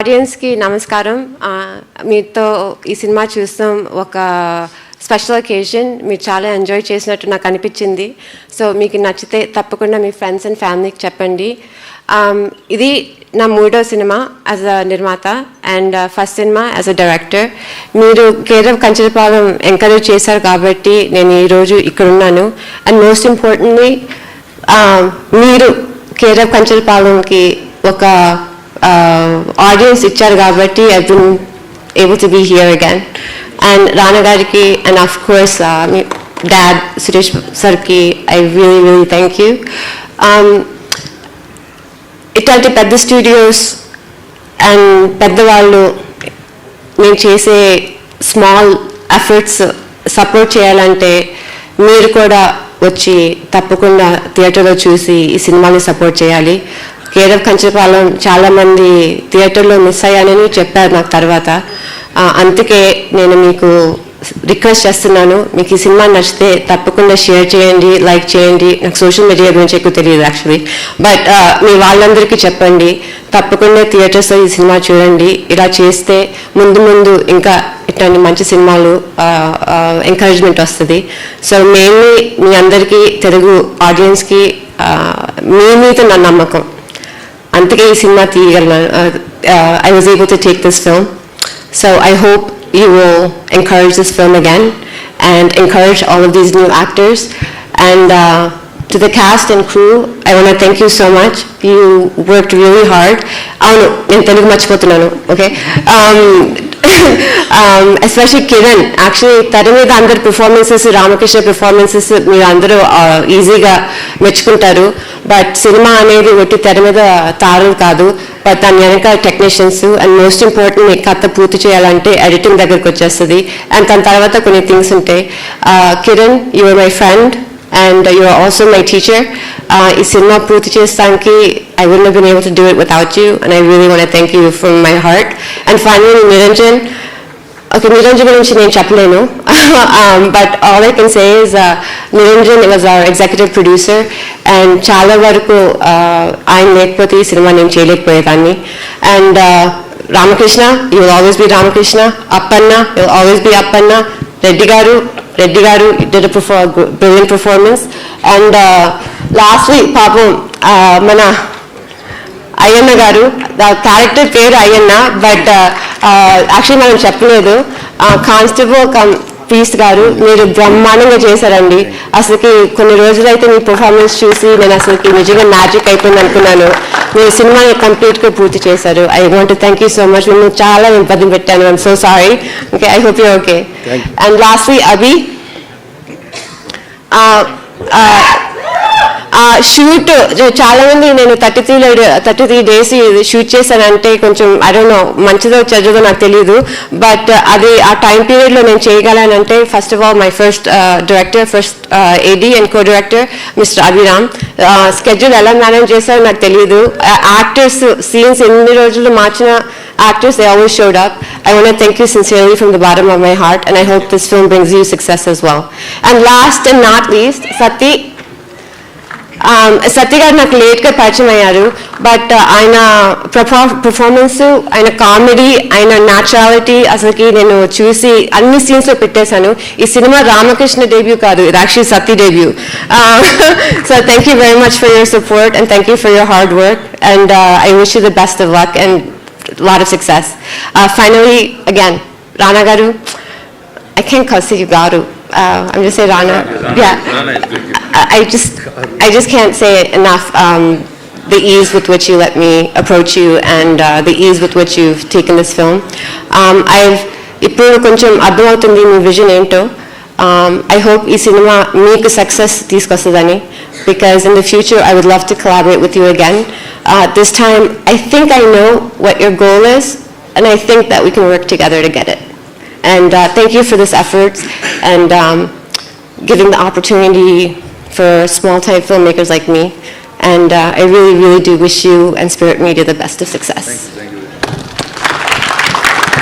ఆడియన్స్కి నమస్కారం. మీతో ఈ సినిమా చూస్తాం ఒక స్పెషల్ ఒకేజన్. మీరు చాలా ఎంజాయ్ చేసినట్టు నాకు అనిపించింది. సో మీకు నచ్చితే తప్పకుండా మీ ఫ్రెండ్స్ అండ్ ఫ్యామిలీకి చెప్పండి. ఇది నా 3వ సినిమా యాజ్ అ నిర్మాత and first cinema as a director. మీరు కేరవ్ కంచరపాలెం ఎంకరేజ్ చేశారు కాబట్టి నేను ఈరోజు ఇక్కడ ఉన్నాను. అండ్ మోస్ట్ ఇంపార్టెంట్లీ మీరు కేరవ్ కంచరపాలెంకి ఒక audience ఇచ్చారు కాబట్టి I've been able to be here again. And Rana gariki and of course dad Suresh sarki I really thank you. ఇట్లాంటి పెద్ద స్టూడియోస్ అండ్ పెద్దవాళ్ళు నేను చేసే స్మాల్ ఎఫర్ట్స్ సపోర్ట్ చేయాలంటే మీరు కూడా వచ్చి తప్పకుండా థియేటర్లో చూసి ఈ సినిమాని సపోర్ట్ చేయాలి. కేరవ్ కంచరపాలెం చాలామంది థియేటర్లో మిస్ అయ్యానని చెప్పారు నాకు తర్వాత. అందుకే నేను మీకు రిక్వెస్ట్ చేస్తున్నాను, మీకు ఈ సినిమా నచ్చితే తప్పకుండా షేర్ చేయండి, లైక్ చేయండి. నాకు సోషల్ మీడియా గురించి ఎక్కువ తెలియదు యాక్చువల్లీ, బట్ మీ వాళ్ళందరికీ చెప్పండి తప్పకుండా థియేటర్స్లో ఈ సినిమా చూడండి. ఇలా చేస్తే ముందు ఇంకా ఇట్లాంటి మంచి సినిమాలు ఎంకరేజ్మెంట్ వస్తుంది. సో మెయిన్లీ మీ అందరికీ తెలుగు ఆడియన్స్కి మీ మీద నా నమ్మకం, అందుకే ఈ cinema తీయగలను. I was able to take this film. So I hope you will encourage this film again and encourage all of these new actors. And to the cast and crew, I want to thank you so much. You worked really hard. అవును, నేను తెలుగు మర్చిపోతున్నాను. Okay, especially Kiran. Actually తెర మీద అందరు performances, Ramakrishna performances మీరు అందరూ ఈజీగా మెచ్చుకుంటారు. బట్ సినిమా అనేది ఒట్టి తెర మీద తారలు కాదు, బట్ దాని వెనక టెక్నీషియన్స్ అండ్ మోస్ట్ ఇంపార్టెంట్ కథ పూర్తి చేయాలంటే ఎడిటింగ్ దగ్గరకు వచ్చేస్తుంది. అండ్ దాని తర్వాత కొన్ని థింగ్స్ ఉంటాయి. Kiran, you are my friend and you are also my teacher. ఈ సినిమా పూర్తి చేస్తానికి I wouldn't have been able to do it without you, and I really want to thank you from my heart. And finally, Niranjan. Okay, Niranjan గురించి నేను చెప్పలేను, but all I can say is Niranjan was our executive producer, and చాలా వరకు ఆయన లేకపోతే ఈ cinema నేను చేయలేకపోయేదాన్ని. And Ramakrishna, you will always be Ramakrishna. Appanna, you will always be Appanna. Reddy garu did a brilliant performance. And lastly, papam mana Ayyanna గారు, character పేరు Ayyanna, but actually మనం చెప్పలేదు. కానిస్టేబుల్ కమ్ ప్రీస్ట్ గారు, మీరు బ్రహ్మాండంగా చేశారండి. అసలుకి కొన్ని రోజులైతే మీ పర్ఫార్మెన్స్ చూసి నేను అసలుకి నిజంగా మ్యాజిక్ అయిపోయింది అనుకున్నాను. మీరు సినిమాని కంప్లీట్గా పూర్తి చేశారు. I want to thank you so much. నేను చాలా ఇబ్బంది పెట్టాను. I'm so sorry. Okay, I hope you okay. And lastly Abhi, shoot చాలా మంది నేను 33 days షూట్ చేశానంటే కొంచెం ఐ డోంట్ నో మంచిదో చెడ్డదో నాకు తెలియదు, బట్ అది ఆ టైం పీరియడ్లో నేను చేయగలనంటే first of all my first director, first AD and co director mister Abhiram. Schedule ఎలా మేనేజ్ చేశారో నాకు తెలియదు. యాక్టర్స్ సీన్స్ ఎన్ని రోజులు మార్చిన actors, they always showed up. I want to thank you sincerely from the bottom of my heart, and I hope this film brings you success as well. And last and not least, సత్య గారు నాకు లేట్గా పరిచయం అయ్యారు, but ఆయన performance, ఆయన comedy, ఆయన naturality అసలుకి నేను చూసి అన్ని సీన్స్లో పెట్టేశాను. ఈ సినిమా రామకృష్ణ డెబ్యూ కాదు, ఇది actually Satya debut. So thank you very much for your support and thank you for your hard work, and I wish you the best of luck and a lot of success. Finally, again, Rana garu, I can't call you garu. I'm just saying Rana. Yeah, I just can't say it enough. The ease with which you let me approach you, and the ease with which you've taken this film. ఇప్పుడు కొంచెం అర్థమవుతుంది మీ vision ఏంటో. I hope ఈ cinema మీకు success తీసుకొస్తుందని, because in the future I would love to collaborate with you again. This time I think I know what your goal is, and I think that we can work together to get it. And thank you for this effort and giving the opportunity for small-time filmmakers like me. And I really do wish you and Spirit Media the best of success. Thank you.